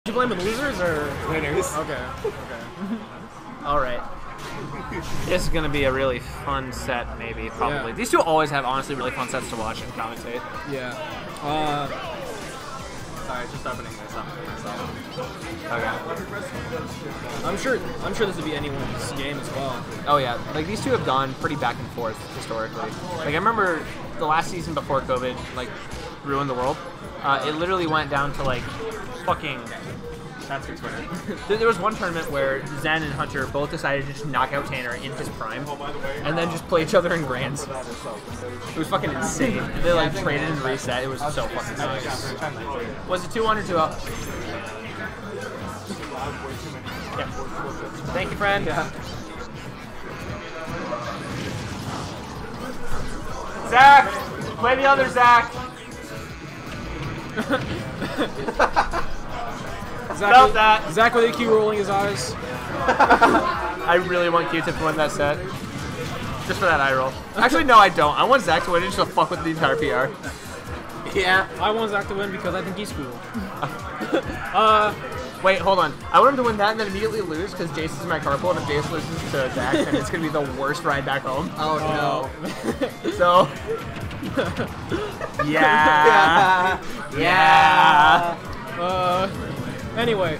you blame the losers or winners? Okay. All right. This is gonna be a really fun set, maybe, probably. Yeah. These two always have honestly really fun sets to watch and commentate. Yeah. Sorry, just opening this up for myself. Okay. I'm sure this would be anyone's game as well. Oh yeah, like these two have gone pretty back and forth historically. Like I remember the last season before COVID, like ruined the world. It literally went down to like fucking. That's good Twitter. There was one tournament where Zen and Hunter both decided to just knock out Tanner in his prime, and then just play each other in grands. It was fucking insane. They like traded and reset. It was so fucking nice. Was it 2-1 or 2-0? Yeah. Thank you, friend. Yeah. Zach, play the other Zach. Felt that. Zach with EQ rolling his eyes. I really want Q-Tip to win that set. Just for that eye roll. Actually, no, I don't. I want Zach to win just to fuck with the entire PR. Yeah. I want Zach to win because I think he's cool. Wait, hold on. I want him to win that and then immediately lose because Jace is my carpool, and if Jace loses to Zach, then it's going to be the worst ride back home. Oh, no. So... yeah. Yeah. Anyway,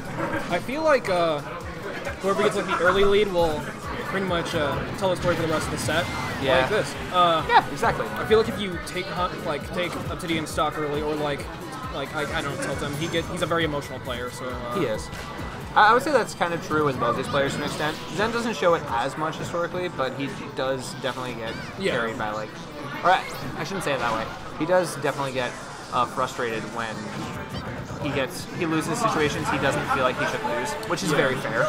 I feel like whoever gets like the early lead will pretty much tell the story for the rest of the set. Yeah. Like this. Yeah, exactly. I feel like if you take Obsidian stock early, or I don't tell him, he's a very emotional player. So he is. I would say that's kind of true with both these players to an extent. Zen doesn't show it as much historically, but he does definitely get carried by like. Or I shouldn't say it that way. He does definitely get frustrated when he loses situations he doesn't feel like he should lose, which is very fair.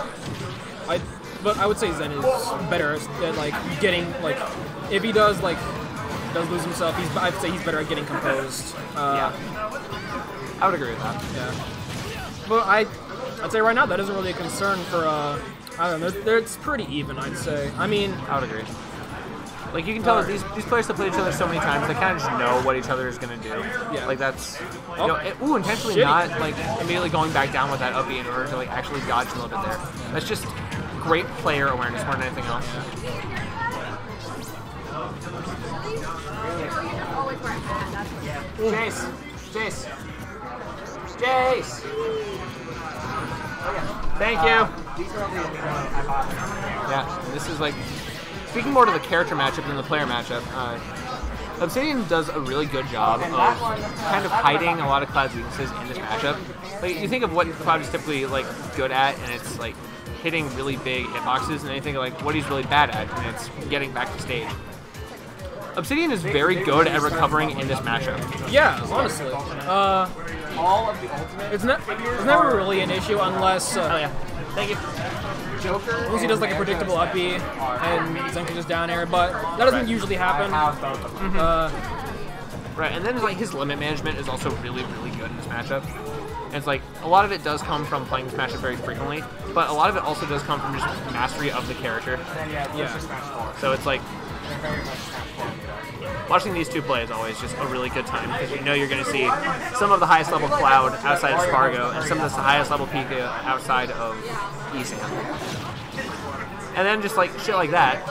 But I would say Zen is better at like getting like if he does lose himself, I'd say he's better at getting composed. Yeah, I would agree with that. Yeah, but I'd say right now that isn't really a concern for I don't know. It's pretty even, I'd say. I mean, I would agree. Like, you can tell that these players have played each other so many times, they kind of just know what each other is going to do. Yeah. Like, that's... intentionally shitty. not, like, immediately going back down with that up B in order to, like, actually dodge a little bit there. That's just great player awareness more than anything else. Jace! Thank you! Yeah, this is, like... Speaking more to the character matchup than the player matchup, Obsidian does a really good job of kind of hiding a lot of Cloud's weaknesses in this matchup. Like, you think of what Cloud is typically like good at, and it's like hitting really big hitboxes, and then you think of like what he's really bad at, and it's getting back to stage. Obsidian is very good at recovering in this matchup. Yeah, honestly. All of the ultimate it's never really an issue unless... oh yeah. Thank you. Joker. Unless he does like a predictable up B and Zen can just down air, but that doesn't usually happen. Right, and then like his limit management is also really, really good in this matchup. And it's like a lot of it does come from playing this matchup very frequently, but a lot of it also does come from just mastery of the character. Yeah. So it's like watching these two play is always just a really good time because you know you're going to see some of the highest level Cloud outside of Spargo and some of the highest level Pika outside of Esam. And then just like shit like that.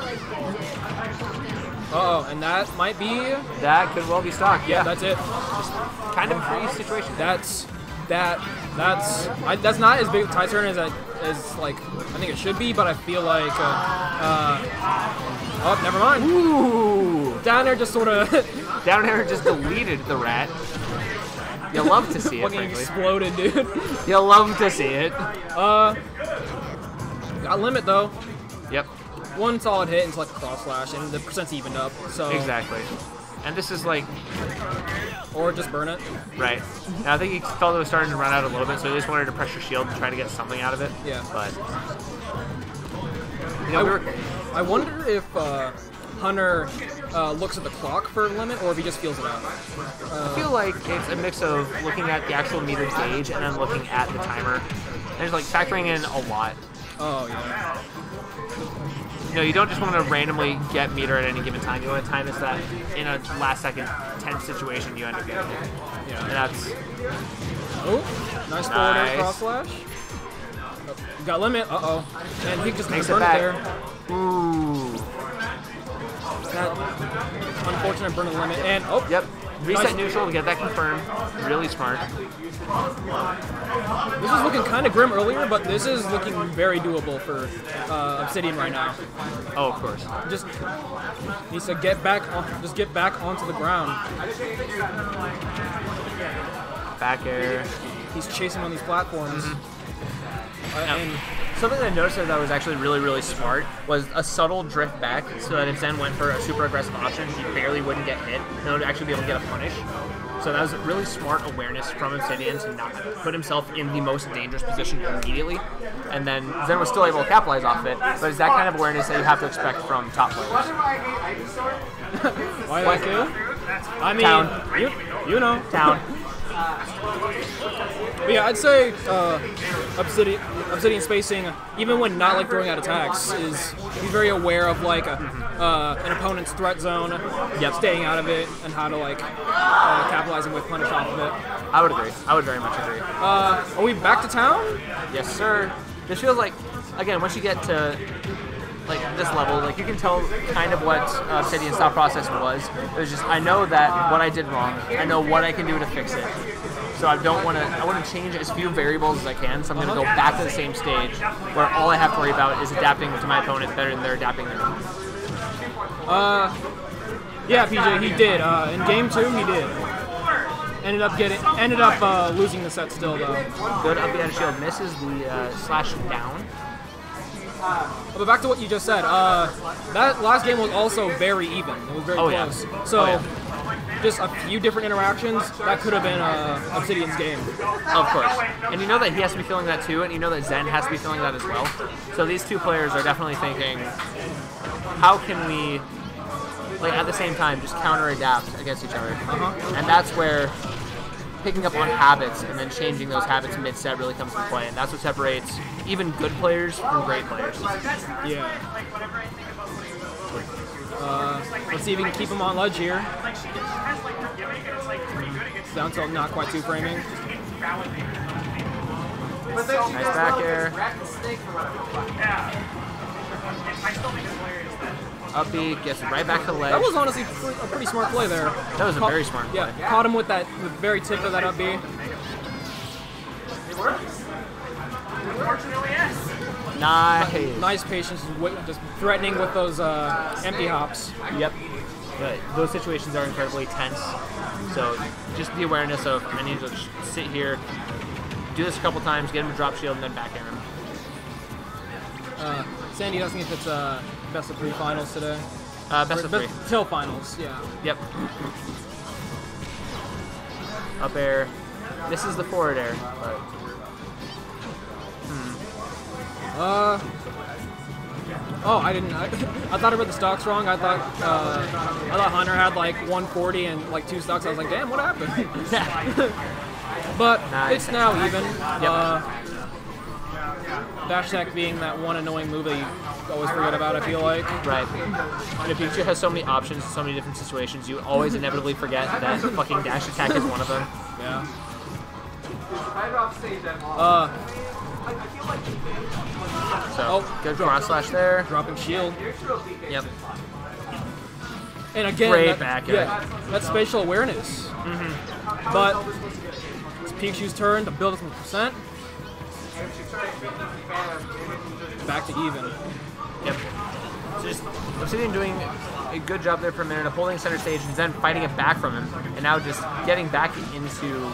And that might be... That could well be stock. Yeah, that's it. Just kind of a free situation. That's not as big of a tie turn as like I think it should be, but I feel like oh, never mind. Ooh, down air just sort of down air just deleted the rat. You love to see it, fucking frankly. exploded, dude. You love to see it. Got limit though. Yep. One solid hit into like a cross slash, and the percent's evened up. So exactly. And this is like, or just burn it. Right. Now I think he felt it was starting to run out a little bit, so he just wanted to pressure shield and try to get something out of it. Yeah. But you know, I wonder if Hunter looks at the clock for limit, or if he just feels it out. I feel like it's a mix of looking at the actual meter gauge and then looking at the timer. And it's like factoring in a lot. Oh yeah. You know, you don't just want to randomly get meter at any given time. You want to time this that in a last second tense situation you end up getting it. Yeah. And that's Oh, nice forward air Nice. cross slash. Oh, got limit. Uh-oh. And he just Makes gonna it burn it back. there. Ooh. That unfortunate burn of the limit. And, oh, Yep. Reset Nice. neutral to get that confirmed. Really smart. this was looking kind of grim earlier, but this is looking very doable for Obsidian right now. Oh, of course. Just needs to get back onto the ground. Back air. He's chasing on these platforms. And Something that I noticed that was actually really, really smart was a subtle drift back so that if Zen went for a super aggressive option, he barely wouldn't get hit and would actually be able to get a punish. So that was really smart awareness from Obsidian to not put himself in the most dangerous position immediately. And then Zen was still able to capitalize off it, but it's that kind of awareness that you have to expect from top players. why that kill? I mean, Town. you know. Town. But yeah, I'd say Obsidian spacing, even when not like throwing out attacks, he's very aware of like an opponent's threat zone, staying out of it, and how to like capitalizing with punish off of it. I would agree. I would very much agree. Are we back to town? Yes, sir. This feels like, again, once you get to like this level, like you can tell kind of what Obsidian's thought process was. It was just, I know that what I did wrong. I know what I can do to fix it. So I want to change as few variables as I can. So I'm going to go back to the same stage where all I have to worry about is adapting to my opponent better than they're adapting their own. Yeah, PJ, he did. In game 2, he did. Ended up losing the set still though. Good up the edge shield, misses the slash down. But back to what you just said. That last game was also very even. It was very close. Yeah. So just a few different interactions that could have been Obsidian's game. Of course. And you know that he has to be feeling that too, and you know that Zen has to be feeling that as well. So these two players are definitely thinking, how can we, like at the same time, just counter-adapt against each other? And that's where picking up on habits and then changing those habits mid-set really comes into play, and that's what separates even good players from great players. Yeah. Let's see if we can keep him on ledge here. Down tilt, not quite two framing. Nice back air. Up B, gets right back to ledge. That was honestly a pretty smart play there. That was a very smart play. Yeah, caught him with the very tip of that up B. Nice. Nice patience, just threatening with those empty hops. Yep. But those situations are incredibly tense. So just the awareness of I need to just sit here, do this a couple times, get him a drop shield, and then back air him. Sandy doesn't think it's best of 3 finals today. Best of 3. Till finals, yeah. Yep. Up air. This is the forward air. But Oh, I didn't. I thought I read the stocks wrong. I thought Hunter had like 140 and like 2 stocks. I was like, damn, what happened? But Nice. it's now even. Yep. Dash attack being that one annoying move that you always forget about, I feel like. Right. And if Pikachu has so many options in so many different situations, you always inevitably forget that fucking dash attack is one of them. Yeah. So, good cross slash there. Dropping shield. Yep. And again, Great back air. that's spatial awareness. But it's Pikachu's turn to build up some percent. Back to even. Yep. So just Obsidian doing a good job there for a minute of holding center stage and Zen fighting it back from him, and now just getting back into,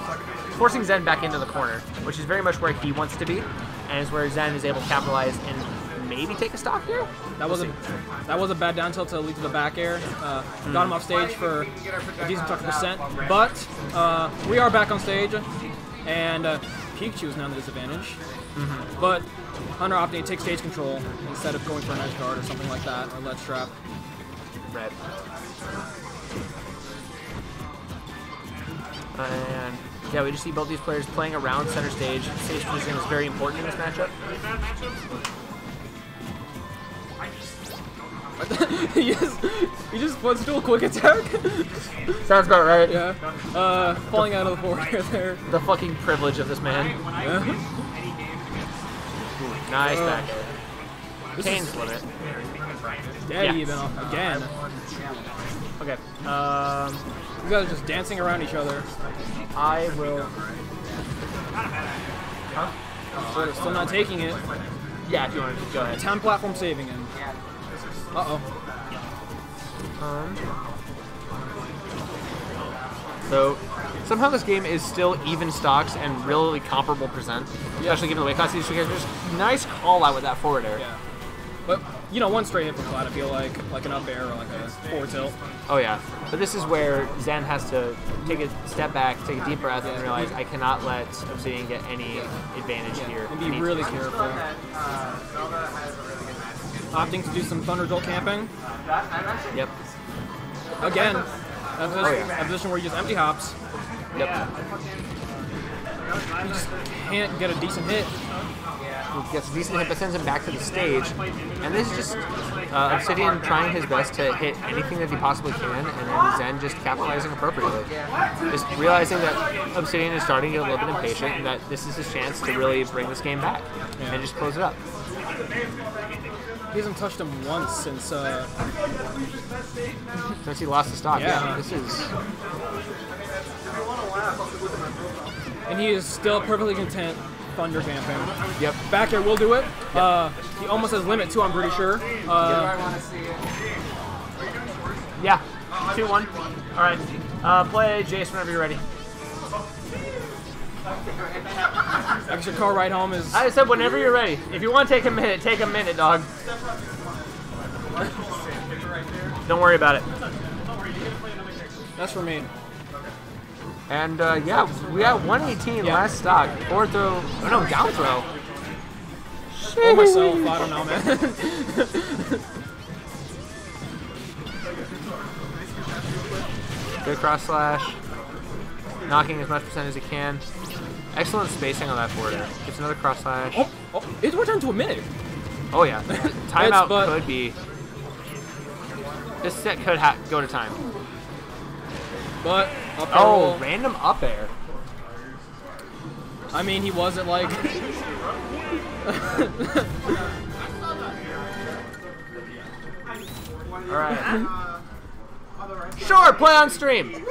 forcing Zen back into the corner, which is very much where he wants to be, and is where Zen is able to capitalize and maybe take a stock here. That was a bad down tilt to lead to the back air. Got him off stage for a decent chunk of percent, but we are back on stage, and Pikachu is now the disadvantage. But Hunter opting to take stage control instead of going for an edge guard or something like that, or ledge trap. Right. And yeah, we just see both these players playing around center stage. Stage position is very important in this matchup. he just puts to a quick attack. Sounds about right. Yeah. Falling out of the forward air there. The fucking privilege of this man. Yeah. Nice back air. This Kane's is limit. dead Yeah. even again. Okay. You guys are just dancing around each other. I will. Still not taking it. Yeah, if you want to go ahead. 10 platform saving him. Uh-oh. So somehow this game is still even stocks and really comparable percent, especially given the weight class of these two characters. Nice call out with that forward air. Yeah. But, you know, one straight hit from flat, I feel like an up air or like a forward tilt. Oh yeah, but this is where Zen has to take a step back, take a deep breath, and realize I cannot let Obsidian get any advantage here. And be really careful. Opting to do some Thunder Jolt camping. Yep. Again, a position where you just empty hops. Yep. You just can't get a decent hit. He gets a decent hit, but sends him back to the stage. And this is just Obsidian trying his best to hit anything that he possibly can, and then Zen just capitalizing appropriately. Just realizing that Obsidian is starting to get a little bit impatient, and that this is his chance to really bring this game back and just close it up. He hasn't touched him once since Since he lost the stock. Yeah. This is. and he is still perfectly content thunder camping. Yep. Back air will do it. He almost has limit too, I'm pretty sure. Yeah. 2-1. All right. Play Jace whenever you're ready. Extra car ride home is. I said whenever you're ready. If you want to take a minute, dog. Don't worry about it. That's for me. And yeah, we got 118 last stock. Forward throw. Oh no, down throw. Or myself, I don't know, man. Good cross slash. Knocking as much percent as he can. Excellent spacing on that forward air. Gets another cross slash. Oh, it's returned to a minute. Oh yeah. Timeout but- could be. This set could go to time. But up air Oh, will- random up air. I mean, he wasn't like. Alright. Sure, play on stream.